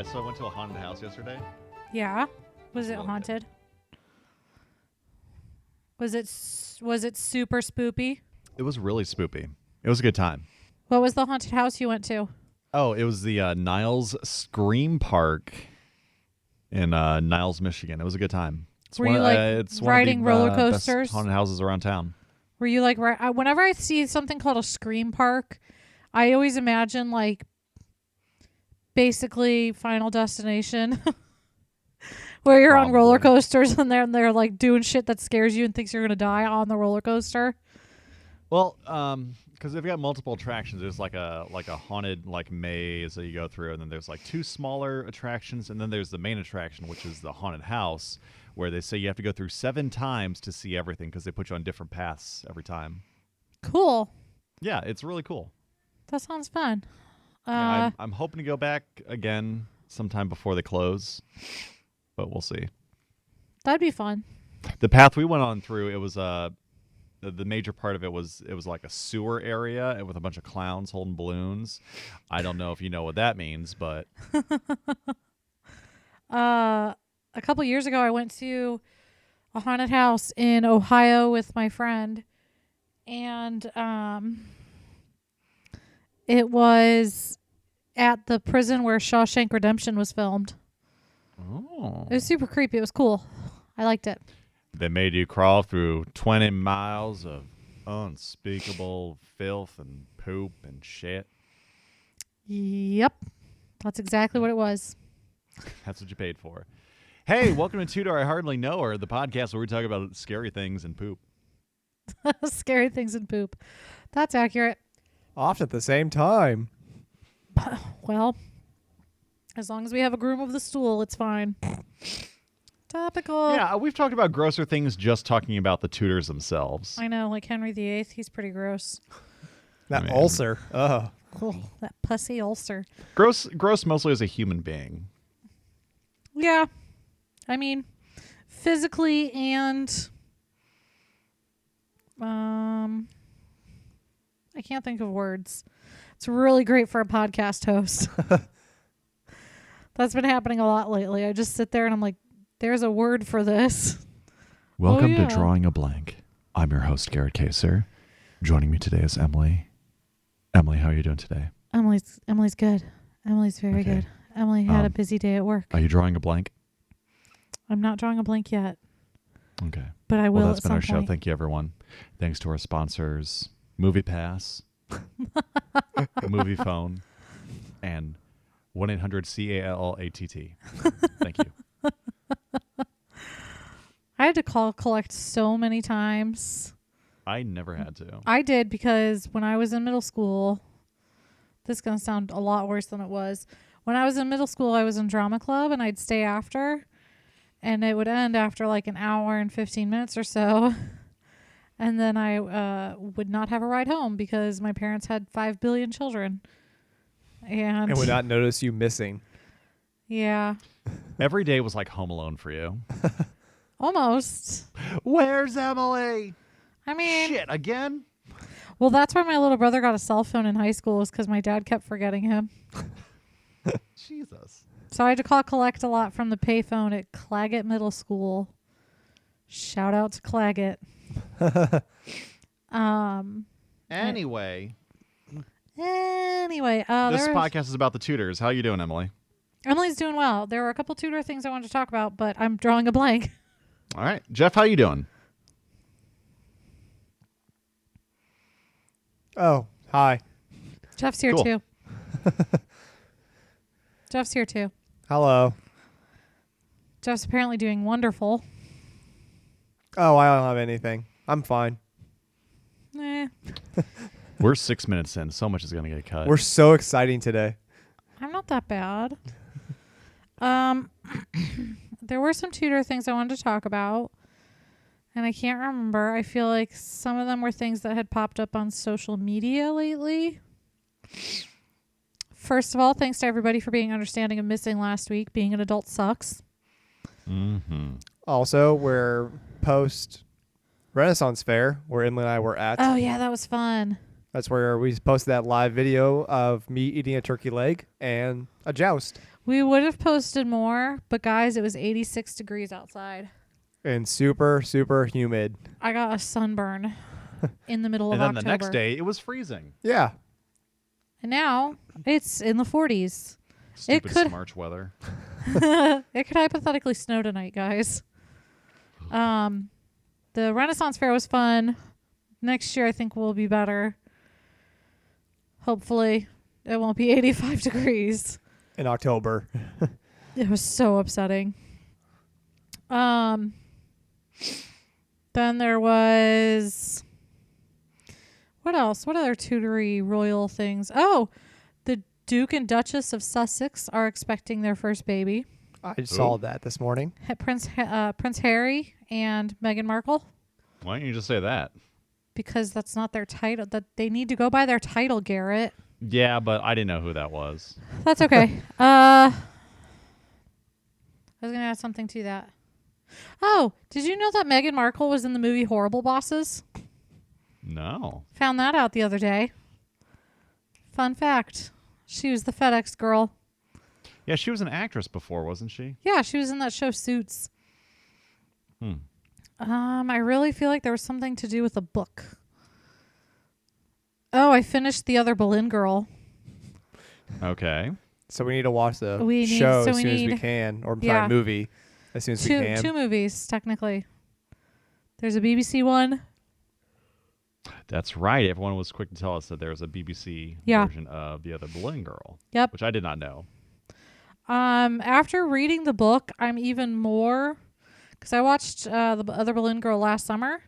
Yeah, so I went to a haunted house yesterday. Yeah. Was it Really good. haunted? Was it super spoopy? It was really spoopy. It was a good time. What was the haunted house you went to? Oh, it was the Niles Scream Park in Niles, Michigan. It was a good time. It's Were one, you like it's riding one of the roller coasters? best haunted houses around town. Were you like whenever I see something called a scream park, I always imagine like basically Final Destination, where you're on roller Probably. coasters and they're like doing shit that scares you and thinks you're gonna die on the roller coaster. Well, because they've got multiple attractions. There's like a haunted like maze that you go through, and then there's like two smaller attractions, and then there's the main attraction, which is the haunted house, where they say you have to go through 7 times to see everything because they put you on different paths every time. Cool. Yeah, it's really cool. That sounds fun. Yeah, I'm hoping to go back again sometime before they close, but we'll see. That'd be fun. The path we went on through, it was the major part of it was like a sewer area with a bunch of clowns holding balloons. I don't know if you know what that means, but A couple years ago, I went to a haunted house in Ohio with my friend, and it was at the prison where Shawshank Redemption was filmed. oh, It was super creepy. It was cool. I liked it. they made you crawl through 20 miles of unspeakable filth and poop and shit. Yep. That's exactly what it was. That's what you paid for. Hey, welcome to Tudor I Hardly Know Her, the podcast where we talk about scary things and poop. Scary things and poop. That's accurate. Often at the same time. Well, as long as we have a groom of the stool, it's fine. Topical. Yeah, we've talked about grosser things just talking about the Tudors themselves. I know, like Henry VIII, he's pretty gross. That Man. ulcer. Ugh. Oh, that pussy ulcer. Gross mostly as a human being. Yeah. I mean, physically and I can't think of words. It's really great for a podcast host. That's been happening a lot lately. I just sit there and I'm like, there's a word for this. Welcome yeah. to Drawing a Blank. I'm your host, Garrett Kaser. Joining me today is Emily. Emily, how are you doing today? Emily's good. Emily's very Okay. good. Emily had a busy day at work. Are you drawing a blank? I'm not drawing a blank yet, Okay. but I will Well, that's at been some our show. point. Thank you, everyone. Thanks to our sponsors, Movie Pass, Movie Phone, and 1-800-CALLATT. Thank you. I had to call collect so many times. I never had to. I did because when I was in middle school, this is going to sound a lot worse than it was. When I was in middle school, I was in drama club and I'd stay after, and it would end after like an hour and 15 minutes or so. And then I would not have a ride home because my parents had 5 billion children. And would not notice you missing. yeah, Every day was like Home Alone for you. almost. Where's Emily? I mean, Shit, again? well, that's why my little brother got a cell phone in high school, is because my dad kept forgetting him. Jesus. So I had to call collect a lot from the payphone at Claggett Middle School. Shout out to Claggett. Anyway, Anyway, this there was- podcast is about the Tudors. How you doing, Emily? Emily's doing well. There were a couple Tudor things I wanted to talk about, but I'm drawing a blank. All right. Jeff, how you doing? Oh, hi. Jeff's here Cool. too. Jeff's here too. Hello. Jeff's apparently doing wonderful. Oh, I don't have anything. I'm fine. We're 6 minutes in. So much is going to get cut. We're so exciting today. I'm not that bad. There were some Tudor things I wanted to talk about, and I can't remember. I feel like some of them were things that had popped up on social media lately. First of all, thanks to everybody for being understanding of missing last week. Being an adult sucks. Mm-hmm. Also, we're post Renaissance Fair, where Emily and I were at. Oh, yeah, that was fun. That's where we posted that live video of me eating a turkey leg and a joust. We would have posted more, but guys, it was 86 degrees outside. And super, super humid. I got a sunburn in the middle of And then October. the next day, it was freezing. Yeah. And now it's in the 40s. Stupid could- March weather. It could hypothetically snow tonight, guys. The Renaissance Fair was fun. Next year, I think will be better. Hopefully, it won't be 85 degrees. In October. It was so upsetting. Then there was what else? What other Tudory royal things? Oh, the Duke and Duchess of Sussex are expecting their first baby. I saw that this morning. Prince Harry and Meghan Markle, Why don't you just say that? because that's not their title. That they need to go by their title, Garrett. Yeah, but I didn't know who that was. That's okay. I was gonna add something to that. Oh, did you know that Meghan Markle was in the movie Horrible Bosses? No. Found that out the other day. Fun fact. She was the FedEx girl. Yeah, she was an actress before, wasn't she? Yeah, she was in that show Suits. I really feel like there was something to do with a book. Oh, I finished The Other Boleyn Girl. Okay. So we need to watch the We need- show so as we soon as we need- can. Or yeah. sorry, movie as soon as we can. Two movies, technically. There's a BBC one. That's right. Everyone was quick to tell us that there was a BBC Yeah. version of The Other Boleyn Girl. Yep. Which I did not know. After reading the book, I'm even more... Because I watched The Other Boleyn Girl last summer.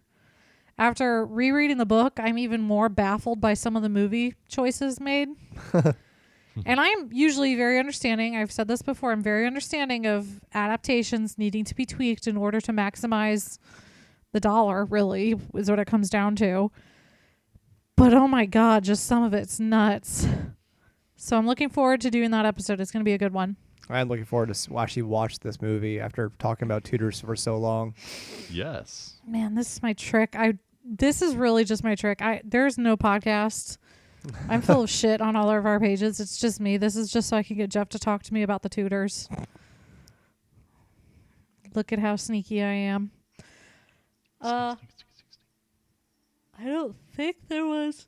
After rereading the book, I'm even more baffled by some of the movie choices made. And I'm usually very understanding. I've said this before. I'm very understanding of adaptations needing to be tweaked in order to maximize the dollar, really, is what it comes down to. But oh my God, just some of it's nuts. So I'm looking forward to doing that episode. It's going to be a good one. I'm looking forward to actually watch this movie after talking about Tudors for so long. Yes. Man, this is my trick. This is really just my trick. There's no podcast. I'm full of shit on all of our pages. It's just me. This is just so I can get Jeff to talk to me about the Tudors. Look at how sneaky I am. I don't think there was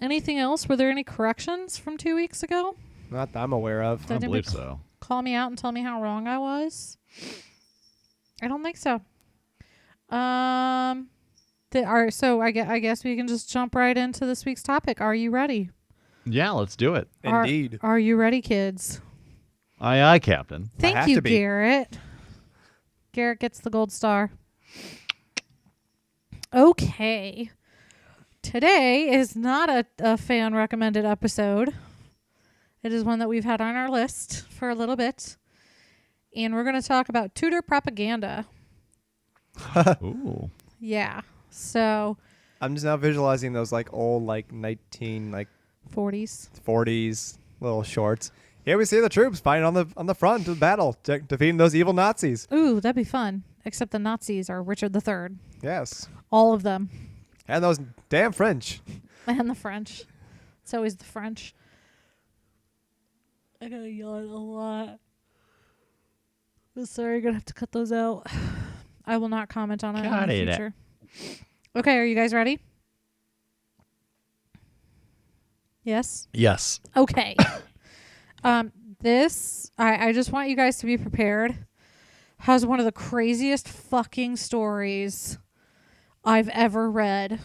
anything else. Were there any corrections from 2 weeks ago? Not that I'm aware of. I Did don't believe anybody so. call me out and tell me how wrong I was? I don't think so. So I guess we can just jump right into this week's topic. Are you ready? Yeah, let's do it. Indeed. Are you ready, kids? Aye, aye, Captain. Thank have you, to be. Garrett. Garrett gets the gold star. Okay. Today is not a fan recommended episode. It is one that we've had on our list for a little bit. And we're going to talk about Tudor propaganda. Ooh. Yeah. So, I'm just now visualizing those old 40s. 40s little shorts. Here we see the troops fighting on the front of the battle, defeating those evil Nazis. Ooh, that'd be fun. Except the Nazis are Richard III. Yes. All of them. And those damn French. And the French. It's always the French. I gotta yawn a lot. I'm sorry, you're gonna have to cut those out. I will not comment on it in Cut the it. future. Okay, are you guys ready? Yes? Yes. Okay. This, I just want you guys to be prepared, has one of the craziest fucking stories I've ever read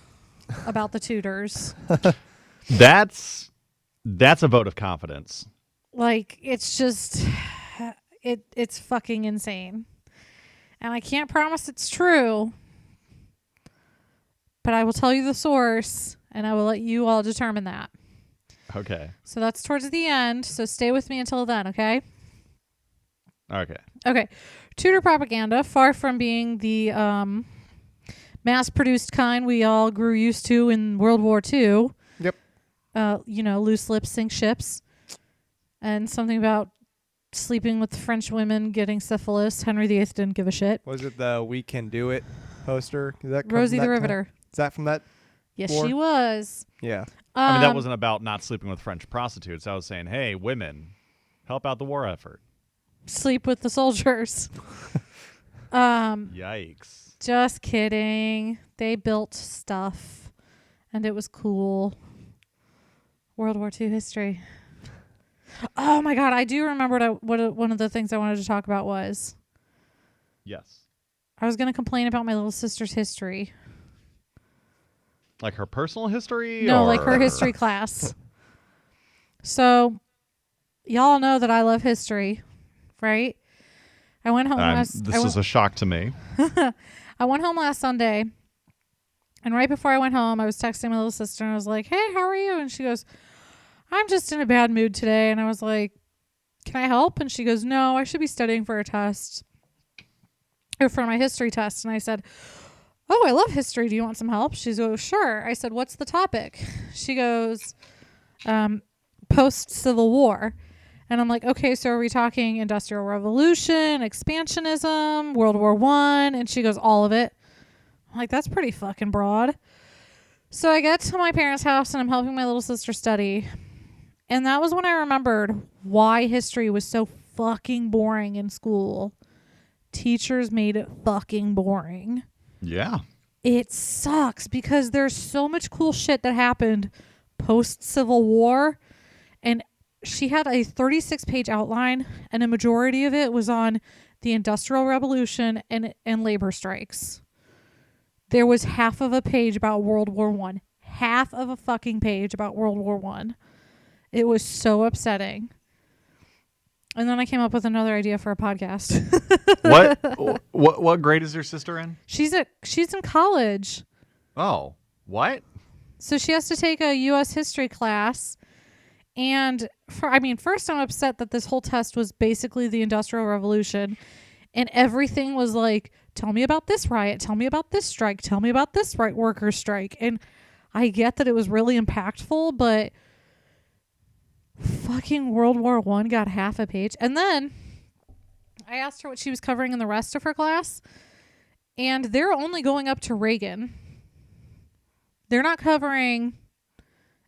about the Tudors. That's a vote of confidence. It's just, it's fucking insane. And I can't promise it's true, but I will tell you the source, and I will let you all determine that. Okay. So that's towards the end, so stay with me until then, okay? Okay. Okay. Tudor propaganda, far from being the mass-produced kind we all grew used to in World War II. Yep. Loose lips sink ships. And something about sleeping with French women, getting syphilis. Henry VIII didn't give a shit. Was it the "We Can Do It" poster? Is that come Rosie from the that time? Riveter. Is that from that? Yes, War? she was. Yeah. I mean, that wasn't about not sleeping with French prostitutes. I was saying, hey, women, Help out the war effort. Sleep with the soldiers. Yikes. Just kidding. They built stuff, and it was cool. World War II history. Oh my God, I do remember what one of the things I wanted to talk about was. Yes. I was going to complain about my little sister's history. Like her personal history? No, or? like her history class. So, y'all know that I love history, right? I went home This is a shock to me. I went home last Sunday, and right before I went home, I was texting my little sister, and I was like, "Hey, how are you?" And she goes, "I'm just in a bad mood today." And I was like, "Can I help?" And she goes, "No, I should be studying for a test, or for my history test." And I said, "Oh, I love history. Do you want some help?" She goes, "Sure." I said, "What's the topic?" She goes, "Post-Civil War." And I'm like, "Okay, so are we talking Industrial Revolution, expansionism, World War I?" And she goes, "All of it." I'm like, that's pretty fucking broad. So I get to my parents' house and I'm helping my little sister study. And that was when I remembered why history was so fucking boring in school. Teachers made it fucking boring. Yeah. It sucks because there's so much cool shit that happened post-Civil War. And she had a 36-page outline, and a majority of it was on the Industrial Revolution and labor strikes. There was half of a page about World War I. Half of a fucking page about World War I. It was so upsetting. And then I came up with another idea for a podcast. What grade is your sister in? She's in college. Oh, what? So she has to take a U.S. history class. And first I'm upset that this whole test was basically the Industrial Revolution. And everything was like, tell me about this riot, tell me about this strike, tell me about this workers' strike. And I get that it was really impactful, but fucking World War I got half a page. And then I asked her what she was covering in the rest of her class. And they're only going up to Reagan. They're not covering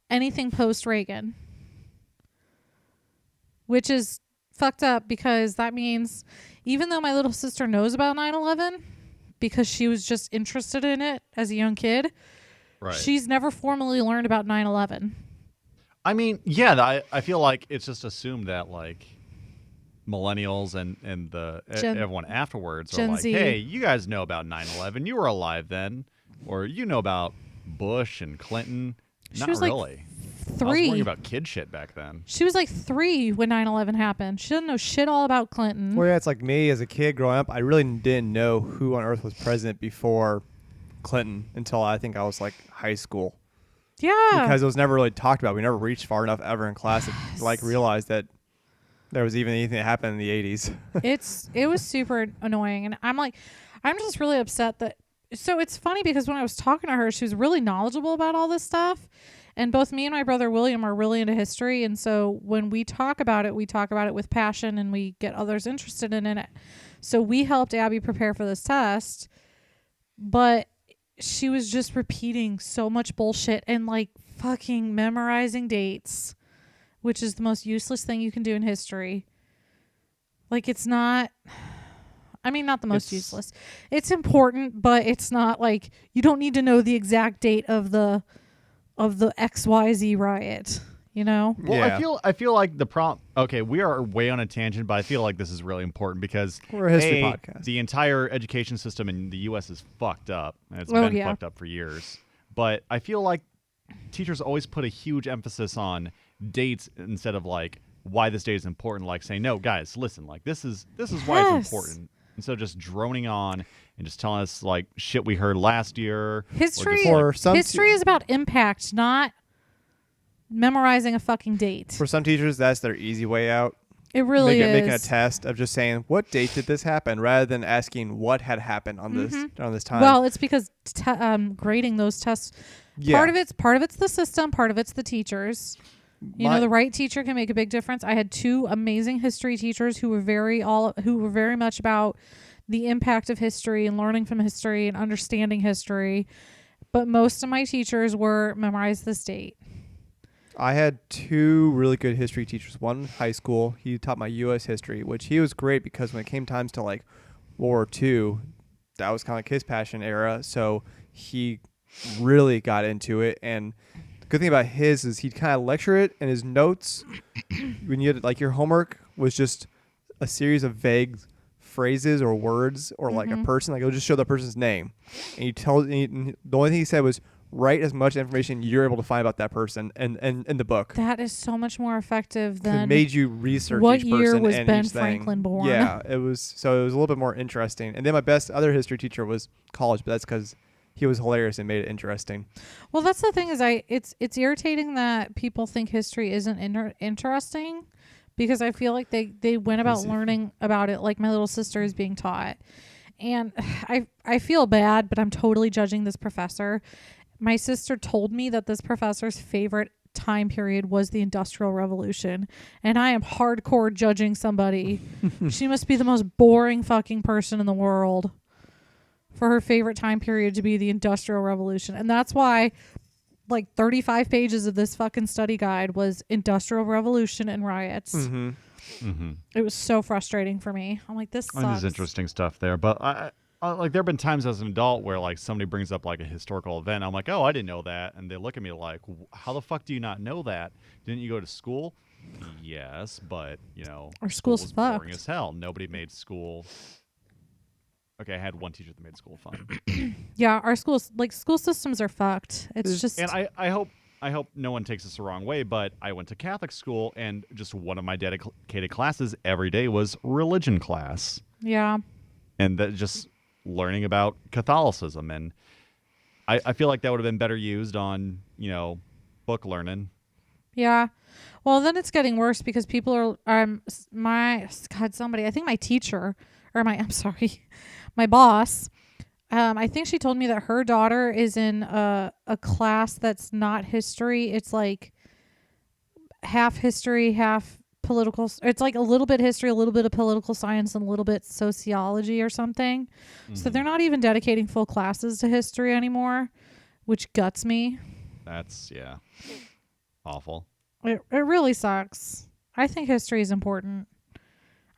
anything post-Reagan. Which is fucked up because that means even though my little sister knows about 9/11 because she was just interested in it as a young kid, right. She's never formally learned about 9/11. I mean, yeah, I feel like it's just assumed that like millennials and everyone afterwards Gen are like, Z. hey, you guys know about 9/11. You were alive then. Or you know about Bush and Clinton. Not was like really. 3. I was worrying about kid shit back then. She was like 3 when 9/11 happened. She doesn't know shit all about Clinton. Well, yeah, it's like me as a kid growing up. I really didn't know who on earth was president before Clinton until I think I was like high school. Yeah. Because it was never really talked about. We never reached far enough ever in class to like realize that there was even anything that happened in the 80s. It was super annoying. And I'm just really upset that. So it's funny because when I was talking to her, she was really knowledgeable about all this stuff. And both me and my brother William are really into history. And so when we talk about it with passion and we get others interested in it. So we helped Abby prepare for this test. But she was just repeating so much bullshit and like fucking memorizing dates, which is the most useless thing you can do in history. Like it's not... not the most useless. It's important, but it's not like you don't need to know the exact date of the XYZ riot, you know? Well, Yeah. I feel like the problem. Okay, we are way on a tangent, but I feel like this is really important because We're a history podcast. The entire education system in the U.S. is fucked up, and it's been yeah. fucked up for years. But I feel like teachers always put a huge emphasis on dates instead of like why this date is important. Like saying, "No, guys, listen. Like this is why it's important." Instead of just droning on and just telling us like shit we heard last year. History History is about impact, not memorizing a fucking date. For some teachers, that's their easy way out. It really is. Making a test of just saying, what date did this happen, rather than asking what had happened on this time. Well, it's because grading those tests, Yeah. part of it's the system, part of it's the teachers. You know, the right teacher can make a big difference. I had 2 amazing history teachers who were very much about the impact of history and learning from history and understanding history. But most of my teachers were memorize this date. I had two really good history teachers. One in high school, he taught my U.S. history, which he was great because when it came times to like World War II, that was kind of like his passion era. So he really got into it. And the good thing about his is he'd kind of lecture it, and his notes, when you had like your homework, was just a series of vague phrases or words or like a person. Like it'll just show the person's name, and the only thing he said was, write as much information you're able to find about that person and in the book. That is so much more effective than it made you research what each person year was and Ben each thing. Franklin born. Yeah, it was a little bit more interesting. And then my best other history teacher was college, but that's because he was hilarious and made it interesting. Well, that's the thing is it's irritating that people think history isn't interesting, because I feel like they went about learning about it like my little sister is being taught. And I feel bad, but I'm totally judging this professor. My sister told me that this professor's favorite time period was the Industrial Revolution, and I am hardcore judging somebody. She must be the most boring fucking person in the world for her favorite time period to be the Industrial Revolution. And that's why like 35 pages of this fucking study guide was Industrial Revolution and riots. It was so frustrating for me. I'm like, this sucks. There's interesting stuff there, but I like there have been times as an adult where like somebody brings up like a historical event. I'm like, oh, I didn't know that, and they look at me like, how the fuck do you not know that? Didn't you go to school? Yes, but our school's was fucked. boring as hell. Nobody made school. Okay, I had one teacher that made school fun. Yeah, our school systems are fucked. It's just, and I hope no one takes this the wrong way, but I went to Catholic school, and just one of my dedicated classes every day was religion class. Yeah. And that just learning about Catholicism, and I feel like that would have been better used on book learning. Yeah. Well, then it's getting worse because people are I think my teacher or my boss, I think she told me that her daughter is in a class that's not history. It's like half history, half political. It's like a little bit history, a little bit of political science, and a little bit sociology or something. So they're not even dedicating full classes to history anymore, which guts me. That's awful. It really sucks. I think history is important.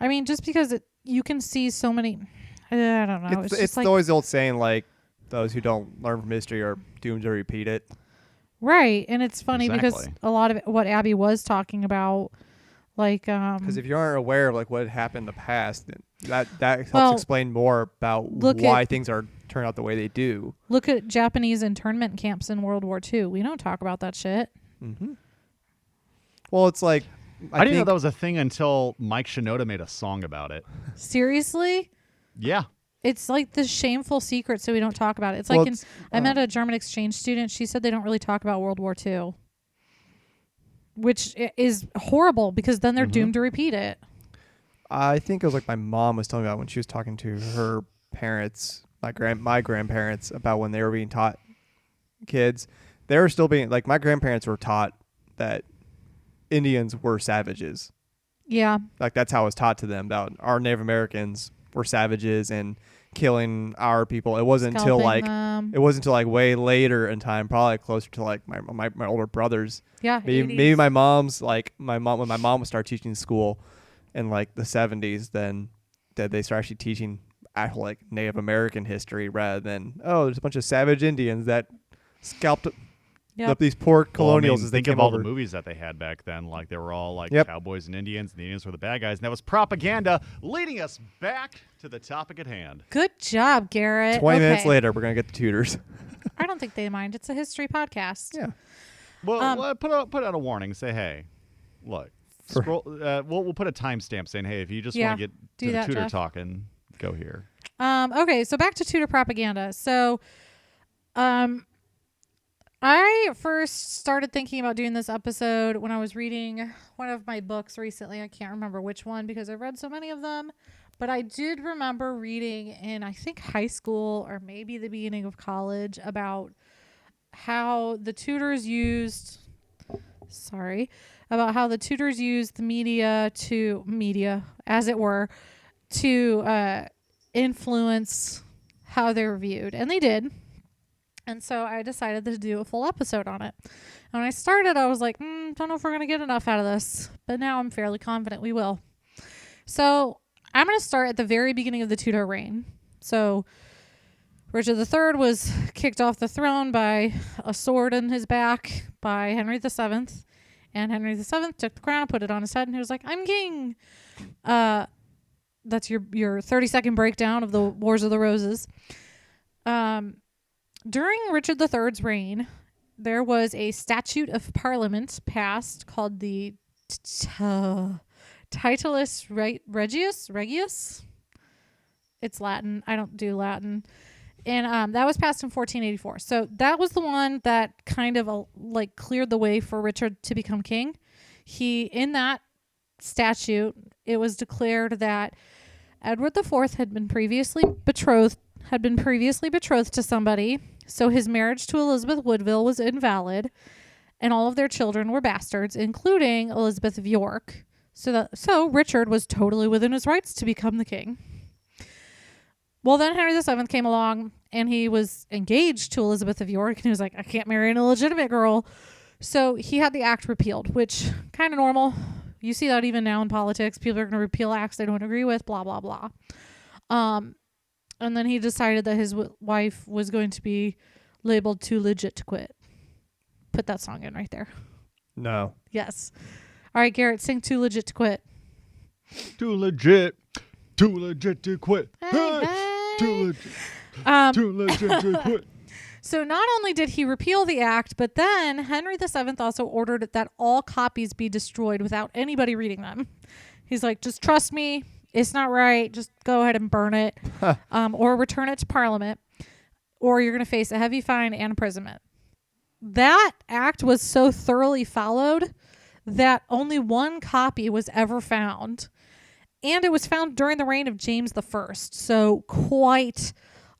I mean, just because you can see so many. I don't know. It's like, always the old saying, like, those who don't learn from history are doomed to repeat it. Right. And it's funny because Exactly. a lot of what Abby was talking about, like, because if you aren't aware of like what had happened in the past, that helps explain more about why things are turn out the way they do. Look at Japanese internment camps in World War II. We don't talk about that shit. Well, it's like I didn't know that was a thing until Mike Shinoda made a song about it. Seriously? Yeah. It's like this shameful secret, so we don't talk about it. It's like I met a German exchange student. She said they don't really talk about World War II, which is horrible because then they're doomed to repeat it. I think it was like my mom was telling me about when she was talking to her parents, my grandparents, about when they were being taught kids. They were still being like my grandparents were taught that Indians were savages. Yeah. Like that's how it was taught to them, that our Native Americans were savages and killing our people. It wasn't until like way later in time, probably closer to like my older brothers. Yeah. Maybe my mom's like when my mom would start teaching school in like the 70s, then that they start actually teaching actual like Native American history rather than there's a bunch of savage Indians that scalped these poor colonials as they think came of all over. the movies that they had back then. Like they were all like cowboys and the Indians were the bad guys, and that was propaganda, leading us back to the topic at hand. Good job, Garrett. 20 minutes later, we're gonna get the Tudors. I don't think they mind. It's a history podcast. Yeah. Well, put out a warning. Say, hey, look. Scroll. We'll put a timestamp saying, hey, if you just want to get to the Tudor talking, go here. Okay, so back to Tudor propaganda. So, I first started thinking about doing this episode when I was reading one of my books recently. I can't remember which one because I've read so many of them. But I did remember reading in, I think, high school or maybe the beginning of college about how the Tudors used the media, as it were, to influence how they were viewed. And they did. And so I decided to do a full episode on it. And when I started, I was like, don't know if we're going to get enough out of this. But now I'm fairly confident we will. So I'm going to start at the very beginning of the Tudor reign. So Richard III was kicked off the throne by a sword in his back by Henry VII. And Henry VII took the crown, put it on his head, and he was like, I'm king. That's your 30-second breakdown of the Wars of the Roses. During Richard III's reign, there was a statute of parliament passed called the Titulus Regius. It's Latin. I don't do Latin. And that was passed in 1484. So that was the one that kind of cleared the way for Richard to become king. In that statute, it was declared that Edward IV had been previously betrothed to somebody, so his marriage to Elizabeth Woodville was invalid, and all of their children were bastards, including Elizabeth of York. So Richard was totally within his rights to become the king. Well, then Henry VII came along, and he was engaged to Elizabeth of York, and he was like, I can't marry an illegitimate girl. So he had the act repealed, which kind of normal. You see that even now in politics. People are going to repeal acts they don't agree with, blah, blah, blah. And then he decided that his wife was going to be labeled too legit to quit. Put that song in right there. No. Yes. All right, Garrett, sing Too Legit to Quit. Too legit to quit. Too legit to quit. So not only did he repeal the act, but then Henry VII also ordered that all copies be destroyed without anybody reading them. He's like, just trust me. It's not right. Just go ahead and burn it or return it to Parliament, or you're going to face a heavy fine and imprisonment. That act was so thoroughly followed that only one copy was ever found. And it was found during the reign of James I, so quite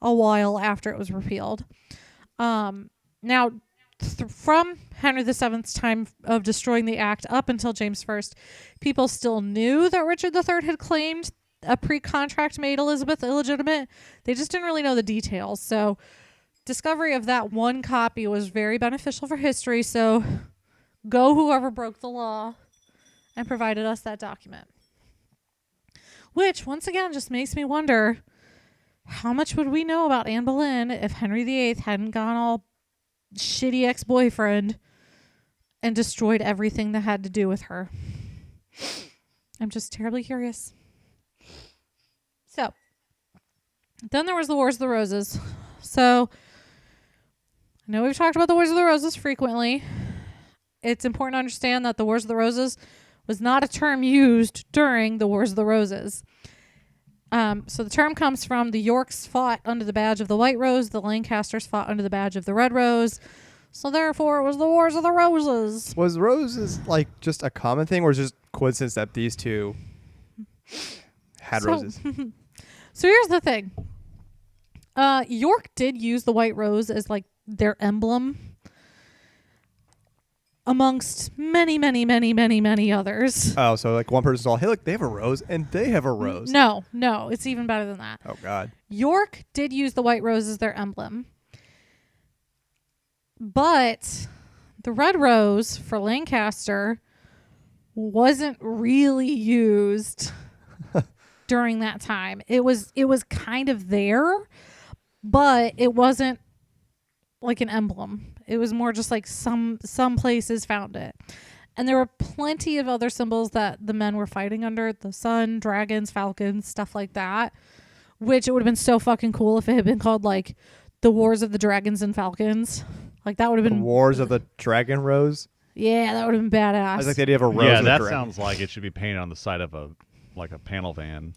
a while after it was repealed. Now, from Henry VII's time of destroying the act up until James I, people still knew that Richard III had claimed a pre-contract made Elizabeth illegitimate. They just didn't really know the details. So discovery of that one copy was very beneficial for history. So go whoever broke the law and provided us that document. Which, once again, just makes me wonder, how much would we know about Anne Boleyn if Henry VIII hadn't gone all shitty ex-boyfriend and destroyed everything that had to do with her? I'm just terribly curious. So, then there was the Wars of the Roses. So, I know we've talked about the Wars of the Roses frequently. It's important to understand that the Wars of the Roses was not a term used during the Wars of the Roses. So the term comes from the Yorks fought under the badge of the White Rose, the Lancasters fought under the badge of the Red Rose. So therefore, it was the Wars of the Roses. Was roses just a common thing, or is it just coincidence that these two had roses? So here's the thing. York did use the White Rose as their emblem amongst many, many, many, many, many others. Oh, so one person's all, hey, look, they have a rose, and they have a rose. No, it's even better than that. Oh, God. York did use the White Rose as their emblem. But the Red Rose for Lancaster wasn't really used during that time. It was kind of there, but it wasn't like an emblem. It was more just some places found it. And there were plenty of other symbols that the men were fighting under. The sun, dragons, falcons, stuff like that. Which it would have been so fucking cool if it had been called the Wars of the Dragons and Falcons. That would have been... The Wars of the Dragon Rose? Yeah, that would have been badass. I was the idea of a rose. Yeah, that sounds like it should be painted on the side of a panel van.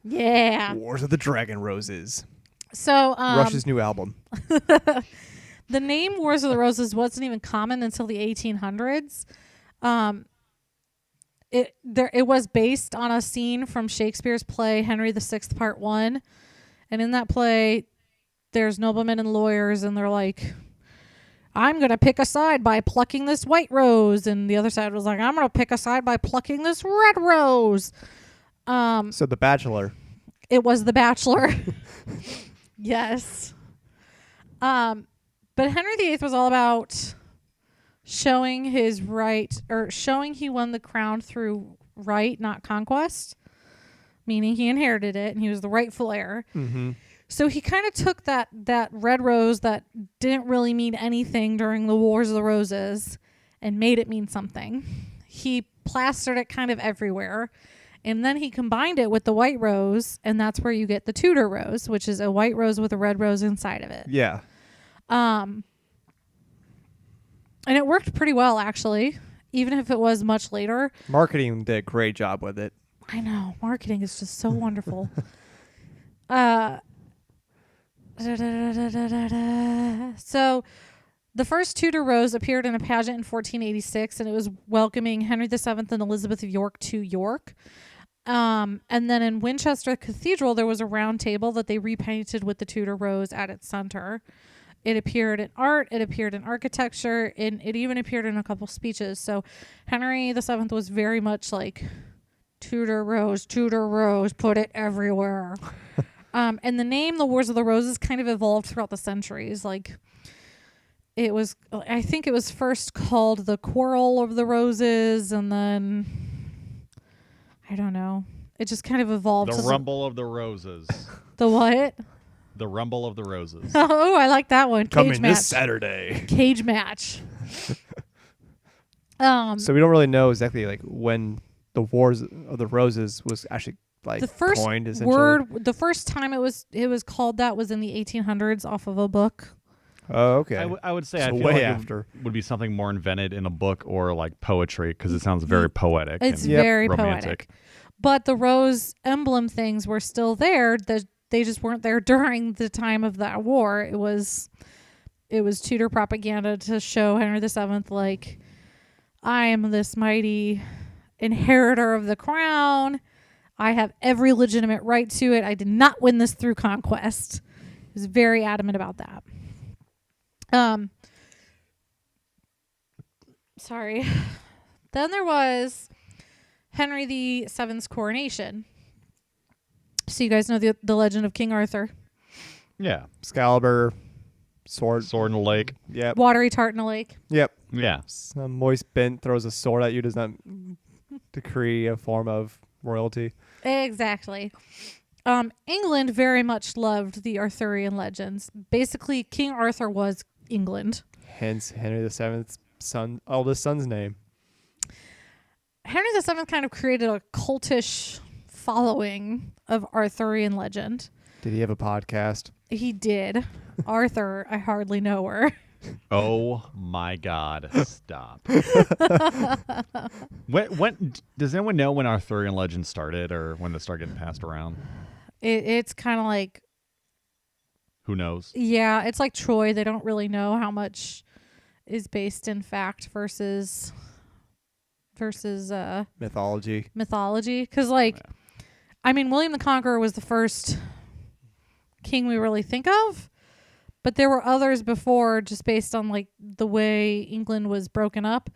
Yeah. Wars of the Dragon Roses. So, Rush's new album. The name Wars of the Roses wasn't even common until the 1800s. It was based on a scene from Shakespeare's play Henry VI Part 1. And in that play, there's noblemen and lawyers, and they're like, I'm going to pick a side by plucking this white rose. And the other side was like, I'm going to pick a side by plucking this red rose. So The Bachelor. It was The Bachelor. Yes. But Henry VIII was all about showing his right, or showing he won the crown through right, not conquest, meaning he inherited it and he was the rightful heir. Mm-hmm. So he kind of took that red rose that didn't really mean anything during the Wars of the Roses and made it mean something. He plastered it kind of everywhere. And then he combined it with the white rose, and that's where you get the Tudor rose, which is a white rose with a red rose inside of it. Yeah. And it worked pretty well, actually, even if it was much later. Marketing did a great job with it. I know. Marketing is just so wonderful. So the first Tudor rose appeared in a pageant in 1486, and it was welcoming Henry VII and Elizabeth of York to York. And then in Winchester Cathedral, there was a round table that they repainted with the Tudor rose at its center. It appeared in art, it appeared in architecture, and it even appeared in a couple speeches. So Henry VII was very much like, Tudor rose, put it everywhere. And the name, the Wars of the Roses, kind of evolved throughout the centuries. Like, I think it was first called the Quarrel of the Roses, and then, I don't know. It just kind of evolved. The Rumble of the Roses. The what? The Rumble of the Roses. Oh, I like that one. Coming this Saturday. Cage match. So we don't really know exactly like when the Wars of the Roses was actually like the first coined, essentially. the first time it was called that was in the 1800s off of a book. Oh, okay. I would say So I feel way like after. it would be something more invented in a book or like poetry, because it sounds very poetic. It's and very romantic. poetic. But the rose emblem things were still there. They just weren't there during the time of that war. It was Tudor propaganda to show Henry VII, like, I am this mighty inheritor of the crown. I have every legitimate right to it. I did not win this through conquest. He was very adamant about that. Sorry. Then there was Henry VII's coronation. So you guys know the legend of King Arthur. Yeah. Excalibur, sword Sword in the lake. Yep. Watery tart in a lake. Yep. Yeah. Some moist bent throws a sword at you, does not decree a form of royalty. Exactly. England very much loved the Arthurian legends. Basically, King Arthur was England. Hence Henry VII's eldest son's name. Henry VII kind of created a cultish following of Arthurian legend. Did he have a podcast? He did. Arthur, I hardly know her. Oh my God! Stop. when does anyone know when Arthurian legend started, or when they started getting passed around? It's kind of like, Who knows? yeah, it's like Troy. They don't really know how much is based in fact versus Mythology. mythology. Because, like, Yeah. I mean, William the Conqueror was the first king we really think of, but there were others before, just based on like the way England was broken up.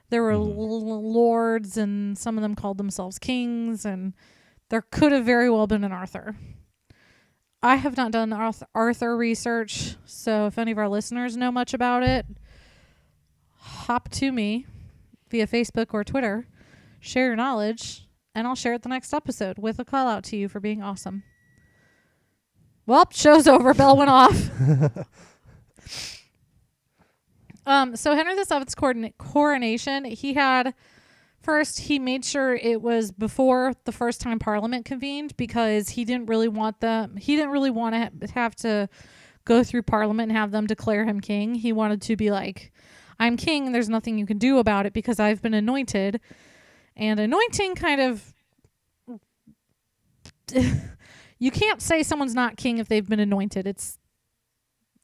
There were lords, and some of them called themselves kings, and there could have very well been an Arthur. I have not done Arthur research, so if any of our listeners know much about it, hop to me via Facebook or Twitter, share your knowledge, and I'll share it the next episode with a call out to you for being awesome. Well, show's over. Bell went off. So Henry VII's coronation, he made sure it was before the first time Parliament convened, because he didn't really want to have to go through Parliament and have them declare him king. He wanted to be like, I'm king, and there's nothing you can do about it because I've been anointed. And anointing kind of you can't say someone's not king if they've been anointed. It's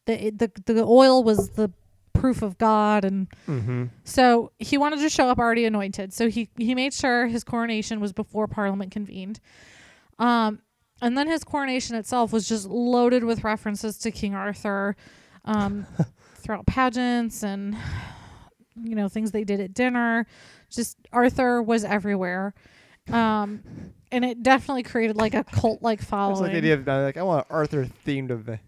the oil was the proof of God, and so he wanted to show up already anointed. So he made sure his coronation was before Parliament convened. And then his coronation itself was just loaded with references to King Arthur throughout pageants and things they did at dinner. Just Arthur was everywhere. And it definitely created like a cult-like following. It's like the idea of like, I want an Arthur-themed event.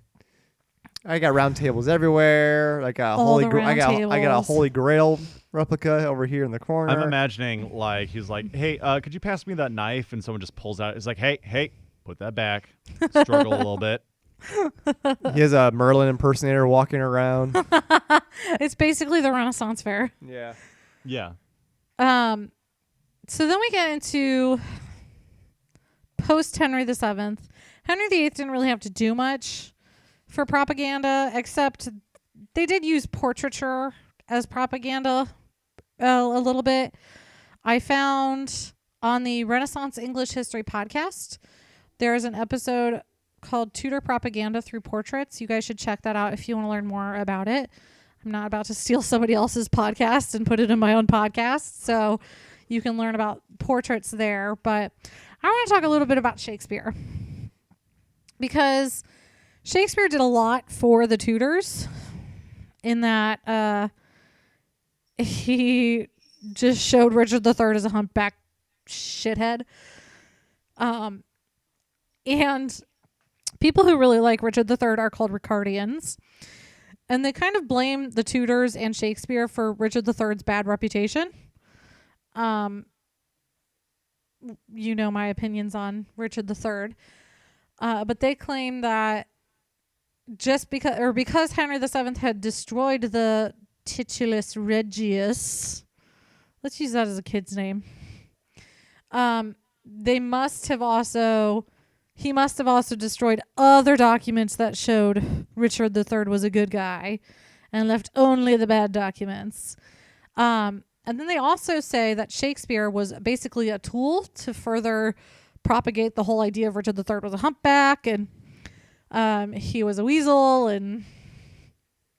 I got round tables everywhere. I got a All the I got a tables. Holy Grail replica over here in the corner. I'm imagining like he's like, hey, could you pass me that knife? And someone just pulls out. It's like, hey, put that back. Struggle a little bit. He has a Merlin impersonator walking around. It's basically the Renaissance fair. Yeah. Yeah. So then we get into post Henry VII. Henry VIII didn't really have to do much for propaganda, except they did use portraiture as propaganda a little bit. I found on the Renaissance English History podcast, there is an episode called Tudor Propaganda Through Portraits. You guys should check that out if you want to learn more about it. I'm not about to steal somebody else's podcast and put it in my own podcast, so you can learn about portraits there. But I want to talk a little bit about Shakespeare, because Shakespeare did a lot for the Tudors in that he just showed Richard III as a humpback shithead. And people who really like Richard III are called Ricardians. And they kind of blame the Tudors and Shakespeare for Richard III's bad reputation. You know my opinions on Richard III. But they claim that because Henry VII had destroyed the Titulus Regius, let's use that as a kid's name. He must have also destroyed other documents that showed Richard III was a good guy and left only the bad documents. And then they also say that Shakespeare was basically a tool to further propagate the whole idea of Richard III was a humpback and he was a weasel, and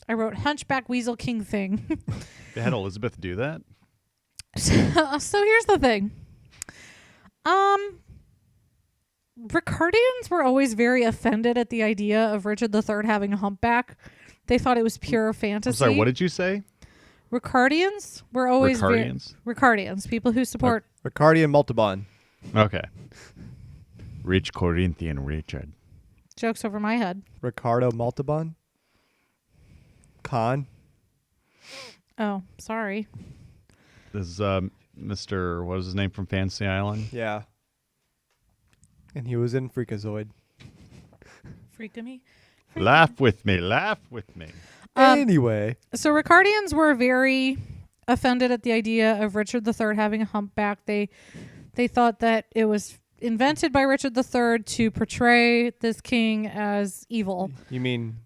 I wrote Hunchback Weasel King thing. They had Elizabeth do that? So here's the thing. Ricardians were always very offended at the idea of Richard III having a humpback. They thought it was pure fantasy. I'm sorry, what did you say? Ricardians were always Ricardians, people who support Ricardian Multibon. Okay. Rich Corinthian Richard. jokes over my head. Ricardo Multibon. Khan. Oh, sorry. This is Mr. What was his name from Fantasy Island? Yeah. And he was in Freakazoid. Freaking me. Laugh with me. Laugh with me. Anyway. So Ricardians were very offended at the idea of Richard III having a humpback. They thought that it was invented by Richard III to portray this king as evil. You mean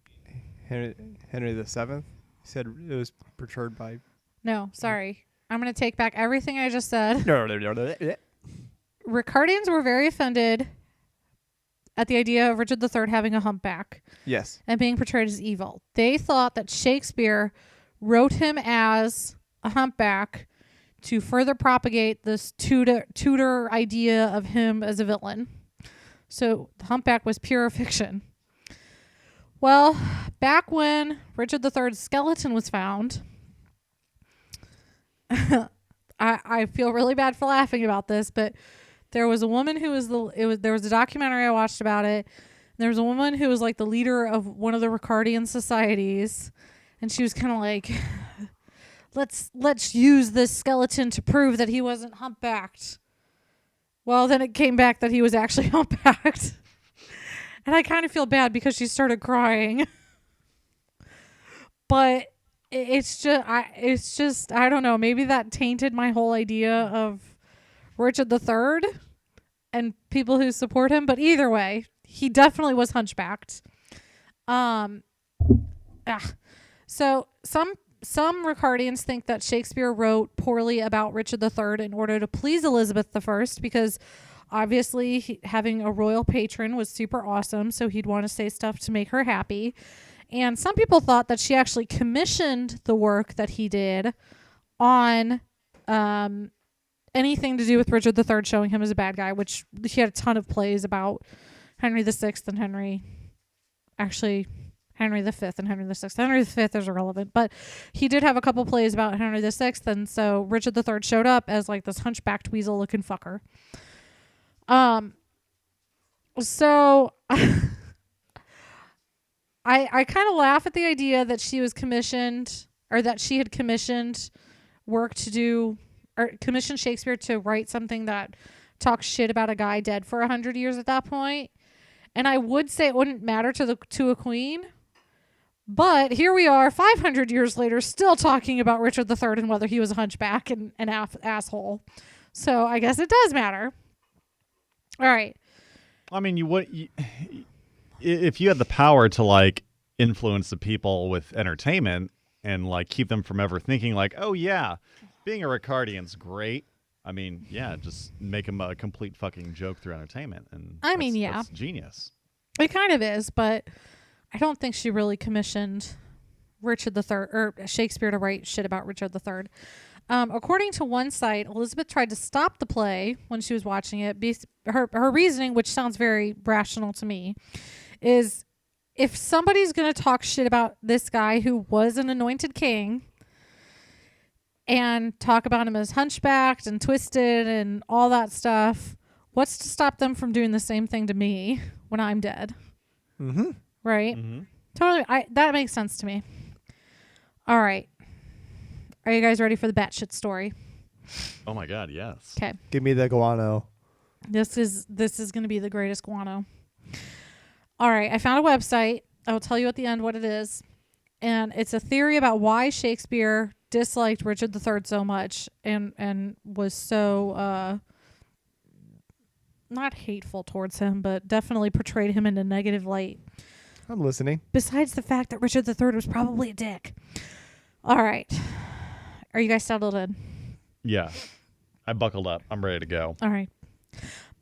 Henry VII? You said it was portrayed by... No, sorry. I'm going to take back everything I just said. No. Ricardians were very offended at the idea of Richard III having a humpback. Yes. And being portrayed as evil. They thought that Shakespeare wrote him as a humpback to further propagate this Tudor idea of him as a villain. So the humpback was pure fiction. Well, back when Richard III's skeleton was found, I feel really bad for laughing about this, but there was a woman who was there was a documentary I watched about it. There was a woman who was like the leader of one of the Ricardian societies, and she was kind of like, let's use this skeleton to prove that he wasn't humpbacked. Well, then it came back that he was actually humpbacked. And I kind of feel bad because she started crying. But it's just I don't know, maybe that tainted my whole idea of Richard III and people who support him, but either way, he definitely was hunchbacked. So some Ricardians think that Shakespeare wrote poorly about Richard III in order to please Elizabeth I, because obviously having a royal patron was super awesome, so he'd want to say stuff to make her happy. And some people thought that she actually commissioned the work that he did on anything to do with Richard III, showing him as a bad guy, which he had a ton of plays about Henry VI and Henry V and Henry VI. Henry V is irrelevant, but he did have a couple plays about Henry VI, and so Richard III showed up as like this hunchbacked weasel looking fucker. So I kind of laugh at the idea that she was commissioned, or that she had commissioned work to do, or commissioned Shakespeare to write something that talks shit about a guy dead for 100 years at that point. And I would say it wouldn't matter to a queen. But here we are 500 years later still talking about Richard III and whether he was a hunchback and an asshole. So I guess it does matter. All right. I mean, if you had the power to like influence the people with entertainment and like keep them from ever thinking like, oh yeah, being a Ricardian's great. I mean, yeah, just make him a complete fucking joke through entertainment. And that's genius. It kind of is, but I don't think she really commissioned Richard III or Shakespeare to write shit about Richard III. According to one site, Elizabeth tried to stop the play when she was watching it. Her reasoning, which sounds very rational to me, is if somebody's going to talk shit about this guy who was an anointed king and talk about him as hunchbacked and twisted and all that stuff, what's to stop them from doing the same thing to me when I'm dead? Mm-hmm. Right? Mm-hmm. Totally. That makes sense to me. All right. Are you guys ready for the batshit story? Oh my God, yes. Okay. Give me the guano. This is going to be the greatest guano. All right. I found a website. I will tell you at the end what it is. And it's a theory about why Shakespeare disliked Richard III so much and was so not hateful towards him, but definitely portrayed him in a negative light. I'm listening. Besides the fact that Richard III was probably a dick. All right. Are you guys settled in? Yeah. I buckled up. I'm ready to go. All right.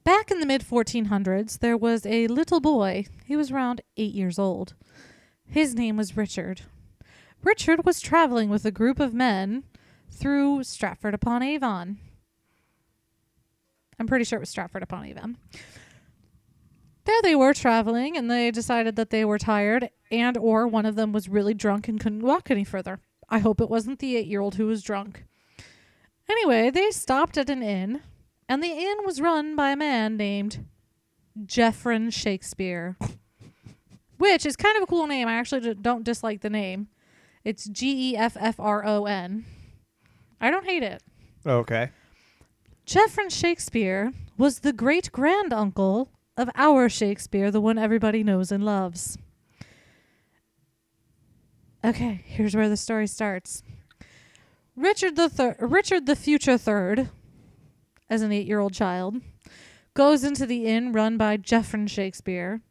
Back in the mid-1400s, there was a little boy. He was around 8 years old. His name was Richard. Richard was traveling with a group of men through Stratford-upon-Avon. I'm pretty sure it was Stratford-upon-Avon. There they were traveling, and they decided that they were tired, and or one of them was really drunk and couldn't walk any further. I hope it wasn't the 8-year-old who was drunk. Anyway, they stopped at an inn, and the inn was run by a man named Jeffrin Shakespeare, which is kind of a cool name. I actually don't dislike the name. It's Geffron. I don't hate it. Okay. Jeffrin Shakespeare was the great-granduncle of our Shakespeare, the one everybody knows and loves. Okay, here's where the story starts. Richard the future third, as an 8-year-old child, goes into the inn run by Jeffrin Shakespeare.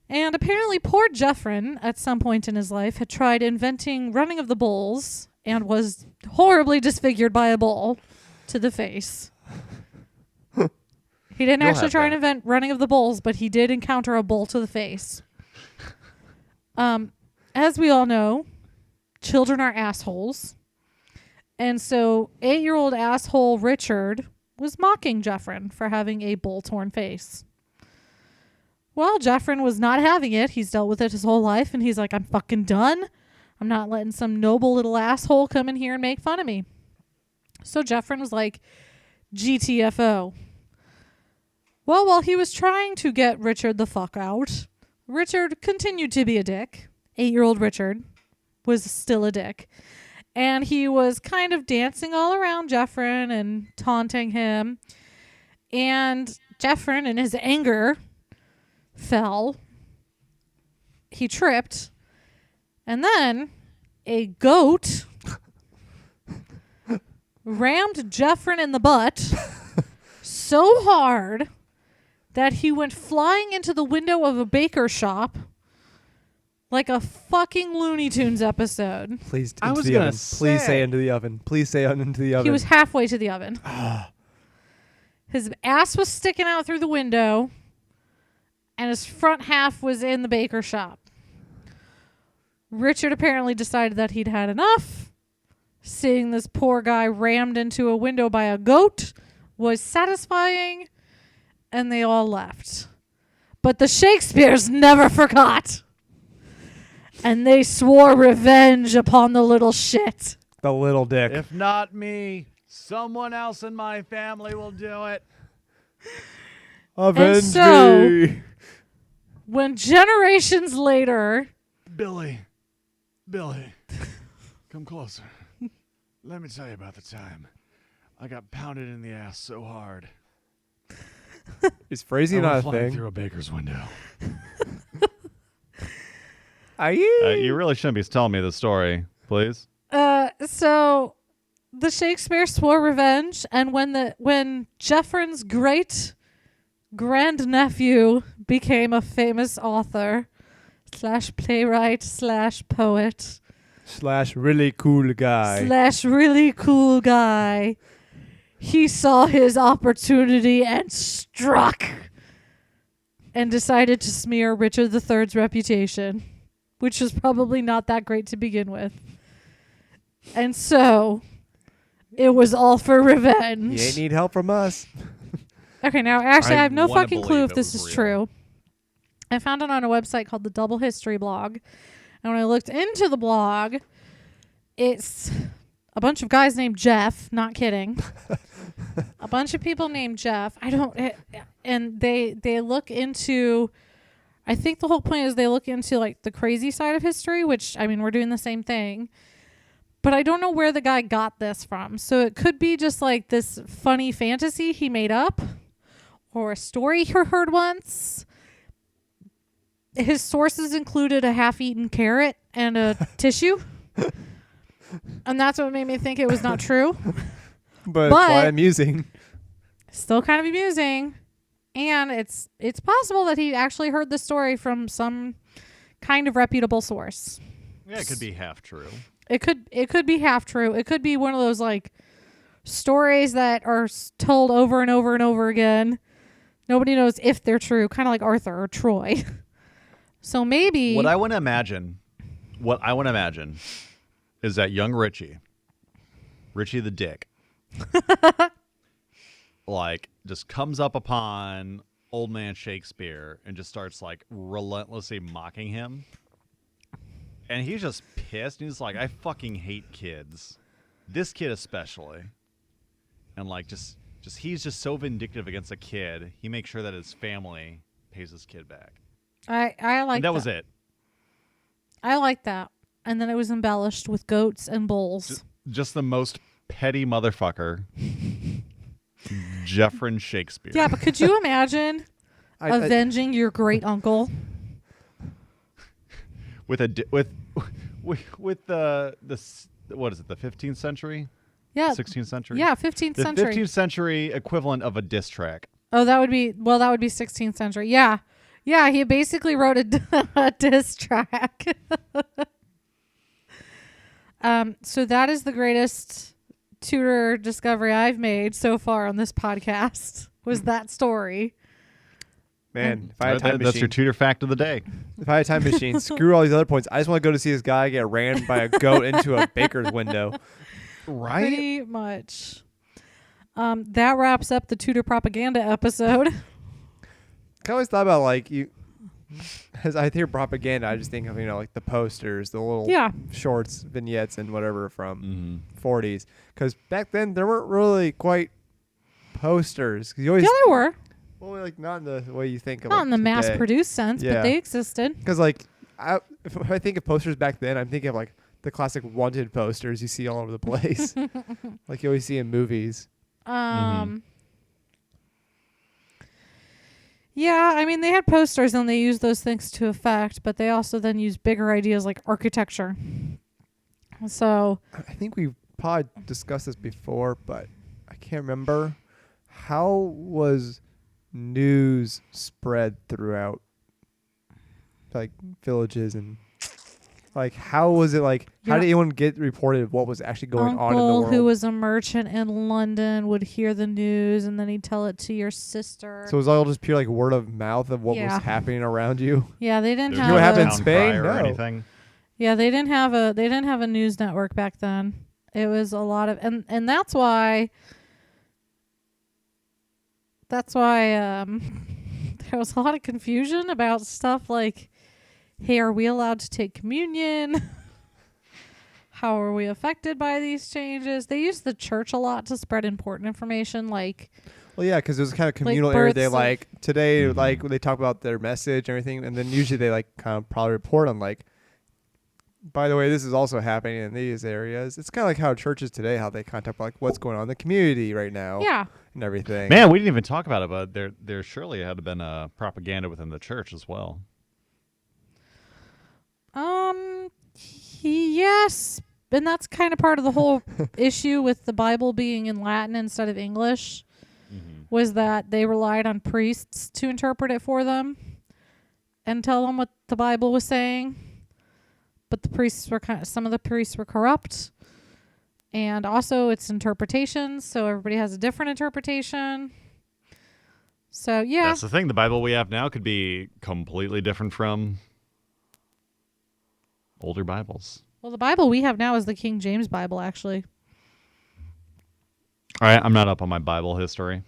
And apparently poor Jeffrin, at some point in his life, had tried inventing running of the bulls and was horribly disfigured by a bull to the face. He didn't actually try and invent running of the bulls, but he did encounter a bull to the face. As we all know, children are assholes. And so 8-year-old asshole Richard was mocking Jeffrin for having a bull-torn face. Well, Jeffrin was not having it. He's dealt with it his whole life, and he's like, I'm fucking done. I'm not letting some noble little asshole come in here and make fun of me. So Jeffrin was like, GTFO. Well, while he was trying to get Richard the fuck out, Richard continued to be a dick. 8-year-old Richard was still a dick. And he was kind of dancing all around Jeffrin and taunting him. And Jeffrin, in his anger, fell. He tripped. And then a goat rammed Jeffrin in the butt so hard that he went flying into the window of a baker shop like a fucking Looney Tunes episode. Please into the oven. Please say into the oven. Please say into the oven. He was halfway to the oven. His ass was sticking out through the window, and his front half was in the baker shop. Richard apparently decided that he'd had enough. Seeing this poor guy rammed into a window by a goat was satisfying, and they all left. But the Shakespeares never forgot. And they swore revenge upon the little shit. The little dick. If not me, someone else in my family will do it. Avenge so, me. when generations later, Billy, come closer. Let me tell you about the time I got pounded in the ass so hard. Is phrasing I not went a flying thing? through a baker's window. Are you? You really shouldn't be telling me the story, please. so the Shakespeare swore revenge, and when Jeffrin's great grandnephew became a famous author / playwright / poet / really cool guy. / really cool guy, he saw his opportunity and struck and decided to smear Richard III's reputation, which was probably not that great to begin with. And so it was all for revenge. You ain't need help from us. Okay, now actually I have no wanna fucking clue believe if it this was is real. true. I found it on a website called the Double History Blog. And when I looked into the blog, it's a bunch of guys named Jeff, not kidding. A bunch of people named Jeff. And they look into, I think the whole point is they look into like the crazy side of history, which I mean, we're doing the same thing. But I don't know where the guy got this from. So it could be just like this funny fantasy he made up or a story he heard once. His sources included a half-eaten carrot and a tissue. And that's what made me think it was not true. But But- quite amusing. Still kind of amusing. And it's possible that he actually heard the story from some kind of reputable source. Yeah, it could be half true. It could be half true. It could be one of those like stories that are told over and over and over again. Nobody knows if they're true, kind of like Arthur or Troy. So maybe What I want to imagine is that young Richie the Dick, like just comes up upon old man Shakespeare and just starts like relentlessly mocking him. And he's just pissed. And he's like, I fucking hate kids. This kid especially. And like just he's just so vindictive against a kid. He makes sure that his family pays his kid back. I like And that was it. I like that. And then it was embellished with goats and bulls. Just the most petty motherfucker. Jeffrin Shakespeare. Yeah, but could you imagine avenging your great uncle? With the what is it, the 15th century? Yeah. 16th century? Yeah, 15th The century. 15th century equivalent of a diss track. Oh, that would be 16th century. Yeah. Yeah, he basically wrote a diss track. So that is the greatest Tudor discovery I've made so far on this podcast, was that story. Man, if I had a time That's your machine, Tudor fact of the day. if I had a time machine, screw all these other points. I just want to go to see this guy get ran by a goat into a baker's window. Right? Pretty much. That wraps up the Tudor propaganda episode. I always thought about like you, as I hear propaganda, I just think of like the posters, the little Yeah. shorts, vignettes, and whatever from Mm-hmm. 40s. Because back then there weren't really quite posters. 'Cause you always, Yeah, they were. well, like not in the way you think of Not like, in the today. mass-produced sense, Yeah. but they existed. Because like if I think of posters back then, I'm thinking of like the classic wanted posters you see all over the place, like you always see in movies. Yeah, I mean, they had posters and they used those things to effect, but they also then used bigger ideas like architecture. So, I think we've probably discussed this before, but I can't remember. How was news spread throughout like villages and like how was it like how Your did anyone get reported what was actually going on in the uncle, world? who was a merchant in London, would hear the news and then he'd tell it to your sister. So it was all just pure like word of mouth of what Yeah. was happening around you. Yeah, they didn't There's have You know what a, happened in town Spain? crier or No. anything. Yeah, they didn't have a news network back then. It was a lot of and that's why there was a lot of confusion about stuff like, hey, are we allowed to take communion? How are we affected by these changes? They used the church a lot to spread important information, like Well, yeah, because there's kind of communal area. They births of- like today, Mhm. like they talk about their message and everything, and then usually they like kind of probably report on like, by the way, this is also happening in these areas. It's kind of like how churches today, how they kind of talk about like what's going on in the community right now, Yeah. and everything. Man, we didn't even talk about it, but there surely had been propaganda within the church as well. Yes, and that's kind of part of the whole issue with the Bible being in Latin instead of English, was that they relied on priests to interpret it for them and tell them what the Bible was saying. But the priests were some of the priests were corrupt, and also it's interpretations, so everybody has a different interpretation. So yeah, That's the thing. The Bible we have now could be completely different from older Bibles. well, the Bible we have now is the King James Bible, actually. All right, I'm not up on my Bible history.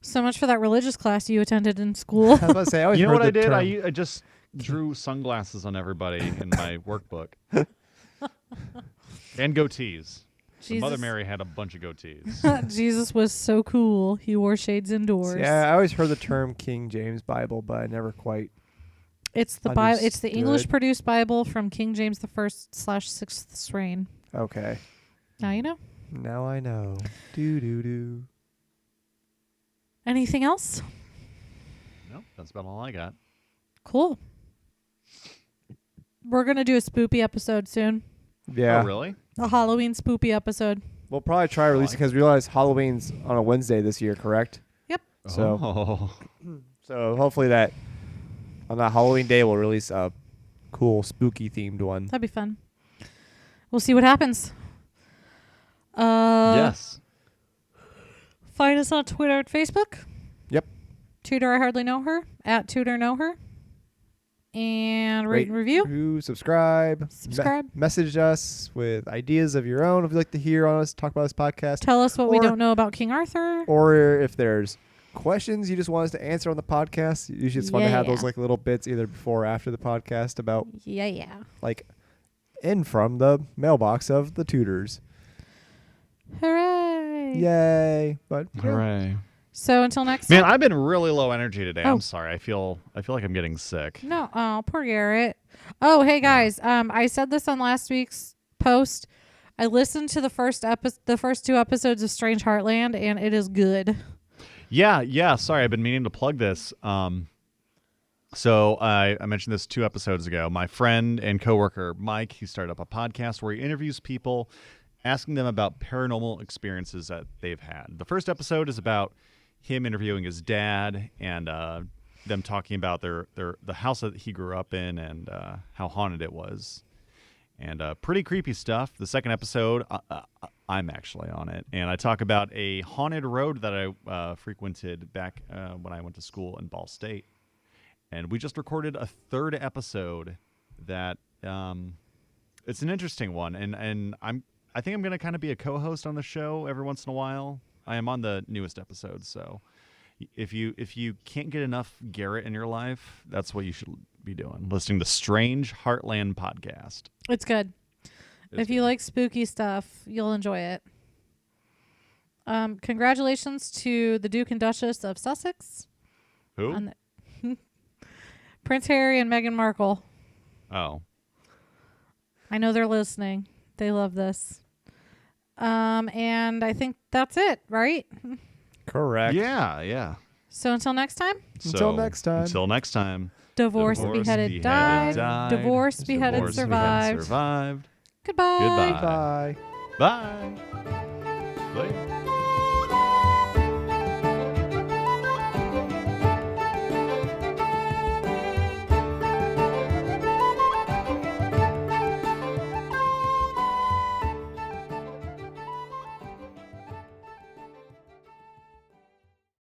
So much for that religious class you attended in school. I was about to say, I always You know heard what I the did? term- I just drew sunglasses on everybody in my workbook. And goatees. So Mother Jesus. Mary had a bunch of goatees. Jesus was so cool. He wore shades indoors. Yeah, I always heard the term King James Bible, but I never quite. It's the Bible. It's the Understood. English produced Bible from King James the First/6th reign. Okay, Now you know. now I know. Do do do. Anything else? Nope, that's about all I got. Cool. We're gonna do a spoopy episode soon. Yeah, Oh, really? A Halloween spoopy episode. we'll probably try releasing because we realize Halloween's on a Wednesday this year, correct? So- Oh. So hopefully that on that Halloween day we'll release a cool spooky themed one. That'd be fun. We'll see what happens. Yes. Find us on Twitter and Facebook. Yep. Tudor, I hardly know her. At Tudor Know Her. And rate and review. Subscribe. Subscribe. Message us with ideas of your own if you'd like to hear on us talk about this podcast. Tell us what we Or- don't know about King Arthur. Or if there's questions you just want us to answer on the podcast. Usually it's fun to have Yeah. those like little bits either before or after the podcast about Yeah. like in from the mailbox of the Tudors. Hooray. Yay. But yeah. Hooray. So until next Man, time. I've been really low energy today. Oh. I'm sorry. I feel like I'm getting sick. No, oh, poor Garrett. Oh, hey guys. I said this on last week's post. I listened to the first two episodes of Strange Heartland, and it is good. Yeah. Sorry, I've been meaning to plug this. So I mentioned this 2 episodes ago. My friend and coworker Mike, he started up a podcast where he interviews people, asking them about paranormal experiences that they've had. The first episode is about him interviewing his dad and them talking about the house that he grew up in and how haunted it was. And pretty creepy stuff. The second episode, I'm actually on it. And I talk about a haunted road that I frequented back when I went to school in Ball State. And we just recorded a 3rd episode that it's an interesting one. And I think I'm going to kind of be a co-host on the show every once in a while. I am on the newest episode, so if you can't get enough Garrett in your life, that's what you should be doing. Listening to Strange Heartland podcast. It's good. It's If you good. like spooky stuff, you'll enjoy it. Congratulations to the Duke and Duchess of Sussex. Who? On Prince Harry and Meghan Markle. Oh. I know they're listening. They love this. And I think that's it, right? Correct. Yeah. So until next time, Until next time. Until next time. divorced, beheaded, died. Divorced, beheaded, Divorced, survived. survived. Goodbye. Goodbye. Bye. Bye. Later.